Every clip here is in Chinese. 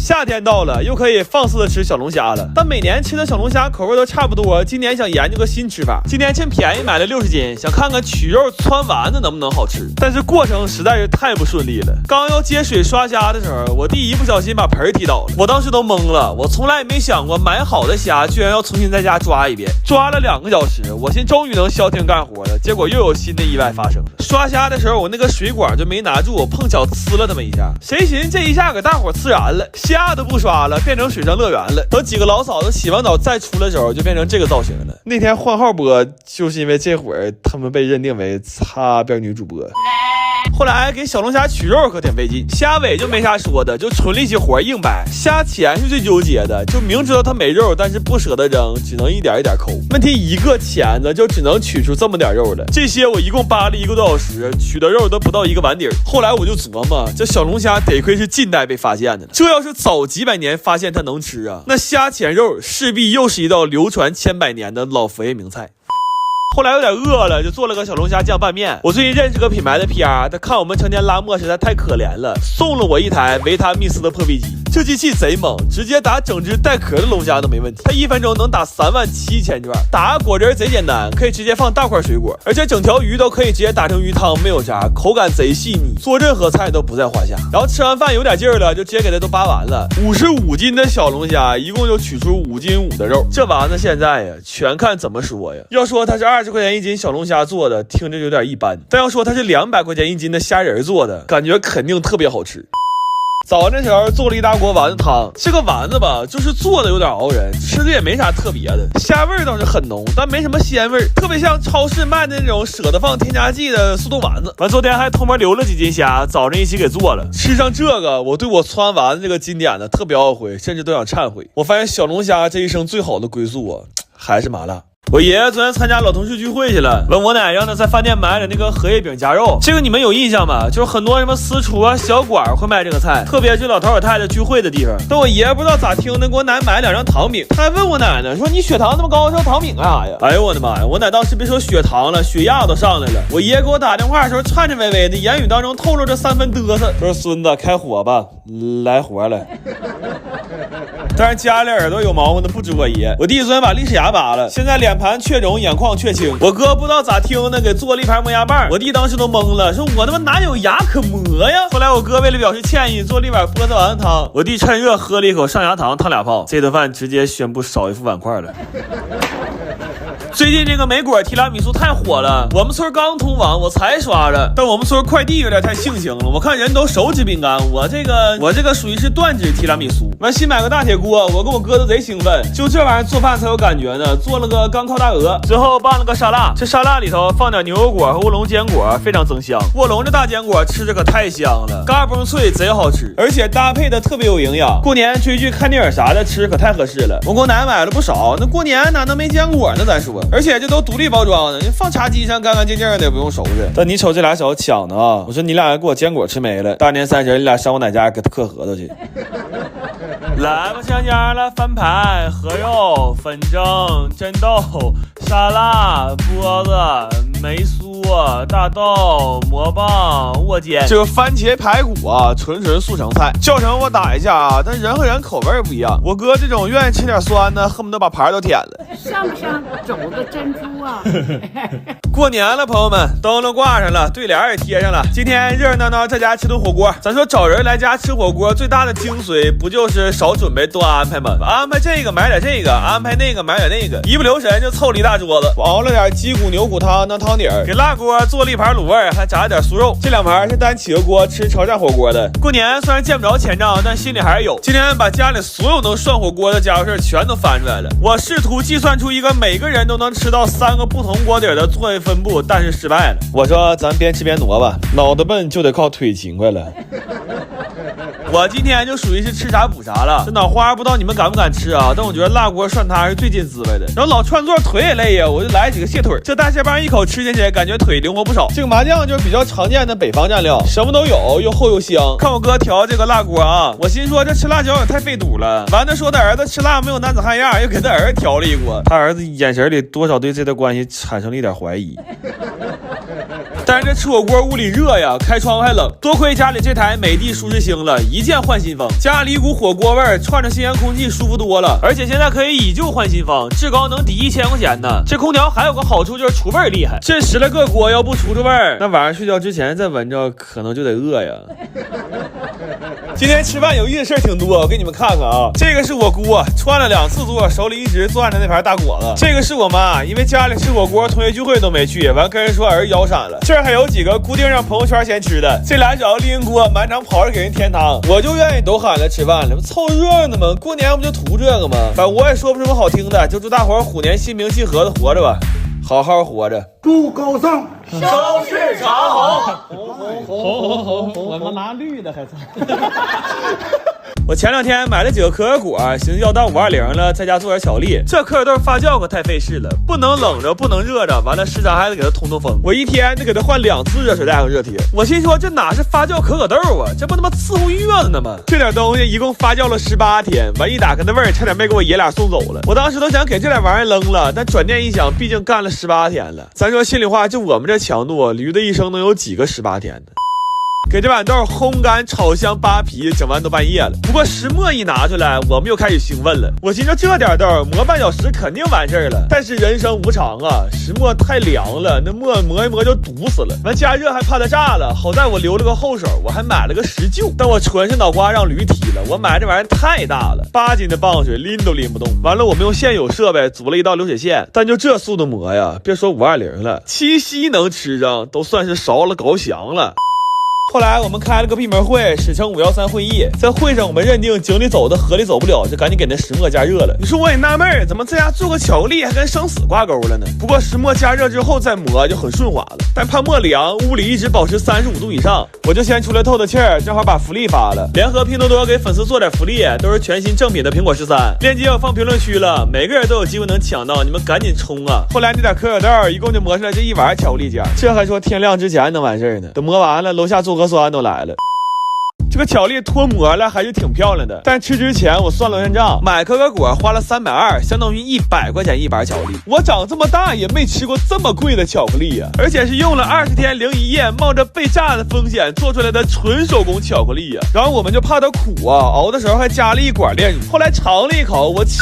夏天到了，又可以放肆的吃小龙虾了。但每年吃的小龙虾口味都差不多，今年想研究个新吃法。今年趁便宜买了60斤，想看看取肉汆丸子能不能好吃。但是过程实在是太不顺利了。刚要接水刷虾的时候，我弟一不小心把盆踢倒了，我当时都懵了。我从来也没想过买好的虾居然要重新在家抓一遍，抓了2个小时，我心终于能消停干活了。结果又有新的意外发生了。刷虾的时候，我那个水管就没拿住，碰巧呲了这么一下。谁寻思这一下给大伙呲燃了，虾都不刷了，变成水上乐园了。等几个老嫂子洗完澡再出来的时候，就变成这个造型了。那天换号播，就是因为这会儿他们被认定为擦边女主播。后来给小龙虾取肉可挺费劲，虾尾就没啥说的，就纯力气活硬掰。虾钳是最纠结的，就明知道它没肉，但是不舍得扔，只能一点一点抠。问题一个钳子就只能取出这么点肉了，这些我一共扒了1个多小时，取的肉都不到1个碗底儿。后来我就琢磨，这小龙虾得亏是近代被发现的，这要是早几百年发现它能吃啊，那虾钳肉势必又是一道流传千百年的老佛爷名菜。后来有点饿了，就做了个小龙虾酱拌面。我最近认识个品牌的 PR， 他看我们成天拉磨实在太可怜了，送了我一台维他命斯的破壁机。这机器贼猛，直接打整只带壳的龙虾都没问题。它1分钟能打37000转，打个果汁贼简单，可以直接放大块水果，而且整条鱼都可以直接打成鱼汤，没有渣，口感贼细腻，做任何菜都不在话下。然后吃完饭有点劲儿了，就直接给它都扒完了。55斤的小龙虾，一共就取出5斤5的肉。这丸子现在呀，全看怎么说呀。要说它是20块钱1斤小龙虾做的，听着有点一般；但要说它是200块钱1斤的虾仁做的，感觉肯定特别好吃。早上的时候做了一大锅丸子汤，这个丸子吧，就是做的有点熬人，吃的也没啥特别的，虾味倒是很浓，但没什么鲜味，特别像超市卖的那种舍得放添加剂的速冻丸子。完昨天还偷摸留了几斤虾，早上一起给做了。吃上这个，我对我汆丸子这个经典的特别懊悔，甚至都想忏悔。我发现小龙虾这一生最好的归宿啊，还是麻辣。我爷爷昨天参加老同事聚会去了，问我奶让他在饭店买点那个荷叶饼夹肉，这个你们有印象吗？就是很多什么私厨啊、小馆会卖这个菜，特别是老头老太太聚会的地方。但我爷爷不知道咋听的，给我奶买2张糖饼，他还问我奶呢，说你血糖那么高，烧糖饼干啥呀？哎呦我的妈呀！我奶当时别说血糖了，血压都上来了。我爷爷给我打电话的时候颤颤巍巍的，言语当中透露着3分嘚瑟，说孙子开火吧，来活了。但是家里耳朵有毛病的不止我爷，我弟昨天把历史牙拔了，现在脸盘雀肿，眼眶雀青。我哥不知道咋听的，给做了一盘磨牙棒，我弟当时都懵了，说我他妈哪有牙可磨呀？后来我哥为了表示歉意，做了一碗菠菜丸子汤，我弟趁热喝了一口上牙糖烫2泡，这顿饭直接宣布少一副碗筷了。最近这个莓果提拉米苏太火了，我们村刚通网，我才刷着，但我们村快递有点太悻悻了，我看人都手指饼干，我这个属于是断指提拉米苏。完新买个大铁锅，我跟我哥都贼兴奋，就这玩意儿做饭才有感觉呢。做了个钢烤大鹅，最后拌了个沙拉，这沙拉里头放点牛油果和卧龙坚果，非常增香。卧龙这大坚果吃着可太香了，嘎嘣脆，贼好吃，而且搭配的特别有营养。过年追剧看电影啥的吃可太合适了。我给我奶买了不少，那过年哪能没坚果呢？咱说。而且这都独立包装的，你放茶几上干干净净的，也不用收拾。但你瞅这俩小子抢的啊！我说你俩还给我坚果吃没了，大年30你俩上我奶家给他嗑核桃去。来吧，上家了，翻牌、合肉、粉蒸、真豆、沙拉、波子、梅酥、大豆、馍棒、卧煎。这个番茄排骨啊，纯速成菜，教程我打一下啊，但人和人口味不一样。我哥这种愿意吃点酸的，恨不得把盘都舔了。像不像走个珍珠啊？过年了，朋友们，灯都挂上了，对联也贴上了。今天热热闹闹在家吃顿火锅。咱说找人来家吃火锅，最大的精髓不就是少准备多安排吗？安排这个买点这个，安排那个买点那个，一不留神就凑了一大桌子。我熬了点鸡骨牛骨汤当汤底儿，给辣锅做了一盘卤味，还炸了点酥肉。这2盘是单起个锅吃潮汕火锅的。过年虽然见不着钱账，但心里还是有。今天把家里所有能涮火锅的家伙事全都翻出来了。我试图计算出一个每个人都能吃到3个不同锅底的座位分布，但是失败了。我说咱边吃边挪吧，脑袋笨就得靠腿勤快了。我今天就属于是吃啥补啥了，这脑花不知道你们敢不敢吃啊？但我觉得辣锅涮汤是最近滋味的。然后老串座腿也累呀，我就来几个蟹腿，这大蟹棒一口吃进去，感觉腿灵活不少。这个麻酱就是比较常见的北方蘸料，什么都有，又厚又香。看我哥调这个辣锅啊，我心说这吃辣椒也太费肚了。完他说他儿子吃辣没有男子汉样，又给他儿子调了一锅，他儿子眼神里多少对这段关系产生了一点怀疑。但是这吃火锅屋里热呀，开窗户还冷，多亏家里这台美的舒适星了，一键换新风，家里一股火锅味儿，串着新鲜空气舒服多了。而且现在可以以旧换新风，至高能抵1000块钱呢。这空调还有个好处就是除味儿厉害，这10来个锅要不除味儿，那晚上睡觉之前再闻着可能就得饿呀。今天吃饭有意思的事儿挺多，我给你们看看啊。这个是我姑串了2次座，手里一直攥着那盘大果子。这个是我妈，因为家里吃火锅，同学聚会都没去，完跟人说儿子腰闪了。这儿还有几个固定让朋友圈先吃的，这俩小子拎锅满场跑着给人添汤，我就愿意都喊着吃饭了，凑热闹嘛。过年不就图这个吗？反正我也说不出什么好听的，就祝大伙儿虎年心平气和的活着吧，好好活着。祝高尚收视长虹，红，我们拿绿的还我前2天买了几个可可果，寻思要到520了，在家做点巧克力。这可可豆发酵可太费事了，不能冷着，不能热着，完了时常还得给它通通风。我一天得给它换2次热水袋和热贴。我心说这哪是发酵可可豆啊，这不他妈伺候月子呢吗？这点东西一共发酵了18天，完一打开那味儿，差点没给我爷俩送走了。我当时都想给这点玩意儿扔了，但转念一想，毕竟干了18天了。咱说心里话，就我们这强度，驴的一生能有几个18天的？给这碗豆烘干、炒香、扒皮，整完都半夜了。不过石磨一拿出来，我们又开始兴奋了。我寻思这点豆磨半小时肯定完事儿了，但是人生无常啊，石磨太凉了，那磨一磨就堵死了。完加热还怕它炸了，好在我留了个后手，我还买了个石臼。但我纯是脑瓜让驴踢了，我买这玩意儿太大了，8斤的棒槌拎都拎不动。完了，我们用现有设备组了一道流水线，但就这速度磨呀，别说520了，7夕能吃上都算是烧了高翔了。后来我们开了个闭门会，史称513会议。在会上我们认定井里走的河里走不了，就赶紧给那石磨加热了。你说我也纳闷儿，怎么在家做个巧克力还跟生死挂钩了呢？不过石磨加热之后再磨就很顺滑了，但怕磨凉，屋里一直保持35度以上，我就先出来透透气儿，正好把福利发了。联合拼多多给粉丝做点福利，都是全新正品的苹果13，链接我放评论区了，每个人都有机会能抢到，你们赶紧冲啊！后来那点可可豆一共就磨出来这一碗巧克力浆，这还说天亮之前能完事儿呢。等磨完了，楼下做核酸都来了。这个巧克力脱模了还是挺漂亮的，但吃之前我算了算账，买可可果花了320，相当于100块钱一板巧克力。我长这么大也没吃过这么贵的巧克力呀，而且是用了20天01夜，冒着被炸的风险做出来的纯手工巧克力呀。然后我们就怕它苦啊，熬的时候还加了一管炼乳，后来尝了一口，我气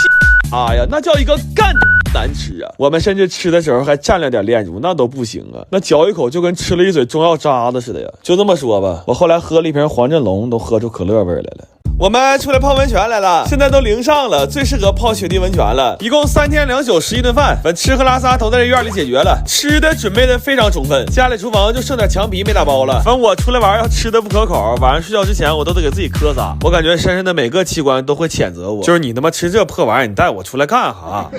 啊呀，那叫一个干难吃啊！我们甚至吃的时候还蘸了点炼乳，那都不行啊，那嚼一口就跟吃了一嘴中药渣子似的呀。就这么说吧，我后来喝了一瓶黄振龙，都喝出可乐味来了。我们出来泡温泉来了，现在都零上了，最适合泡雪地温泉了。一共3天2宿11顿饭，把吃喝拉撒都在这院里解决了，吃的准备的非常充分，家里厨房就剩点墙皮没打包了。反正我出来玩要吃的不可口，晚上睡觉之前我都得给自己磕仨。我感觉身上的每个器官都会谴责我，就是你他妈吃这破玩意儿，你带我出来干哈？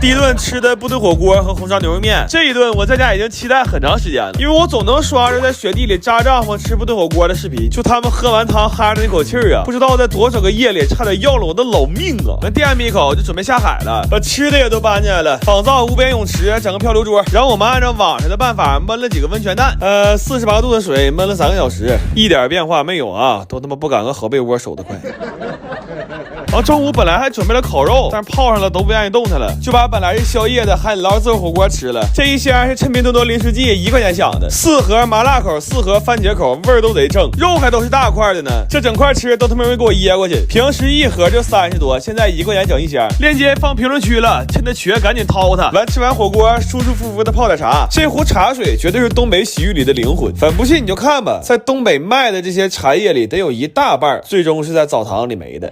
第一顿吃的部队火锅和红烧牛肉面，这一顿我在家已经期待很长时间了，因为我总能刷着在雪地里扎帐篷吃部队火锅的视频，就他们喝完汤哈着那口气啊，不知道在多少个夜里差点要了我的老命啊！那垫一口就准备下海了，把吃的也都搬进来了，仿造无边泳池，整个漂流桌。然后我们按照网上的办法焖了几个温泉蛋，48度的水焖了3个小时，一点变化没有啊，都他妈不敢跟好被窝收得快。然后中午本来还准备了烤肉，但是泡上了都不愿意动弹了，就把本来是宵夜的海底捞自助火锅吃了。这一箱是趁拼多多零食季1块钱抢的，4盒麻辣口，4盒番茄口，味儿都贼正，肉还都是大块的呢。这整块吃都他妈没给我噎过去，平时1盒就30多，现在1块钱整一箱。链接放评论区了，趁着缺赶紧掏它。完吃完火锅，舒舒服服的泡点茶，这壶茶水绝对是东北洗浴里的灵魂。反不信你就看吧，在东北卖的这些茶叶里，得有一大半最终是在澡堂里没的。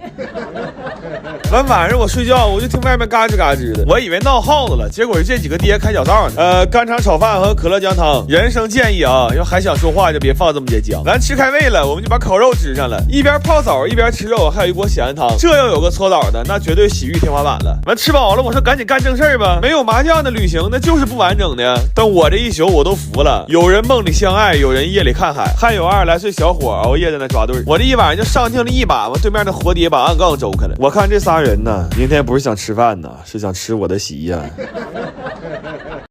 完晚上我睡觉，我就听外面嘎吱嘎吱的，我以为闹耗子了，结果是这几个爹开小灶呢。干肠炒饭和可乐姜汤。人生建议啊，要还想说话就别放这么些姜。咱吃开胃了，我们就把烤肉支上了，一边泡澡一边吃肉，还有一锅咸汤。这要有个搓澡的，那绝对洗浴天花板了。完吃饱了，我说赶紧干正事儿吧，没有麻将的旅行那就是不完整的。但我这一宿我都服了，有人梦里相爱，有人夜里看海，还有20来岁小伙熬夜在那抓对。我这一晚上就上听了一把，完对面的活爹把暗杠周开了。我看这仨人呢，明天不是想吃饭呢，是想吃我的席呀。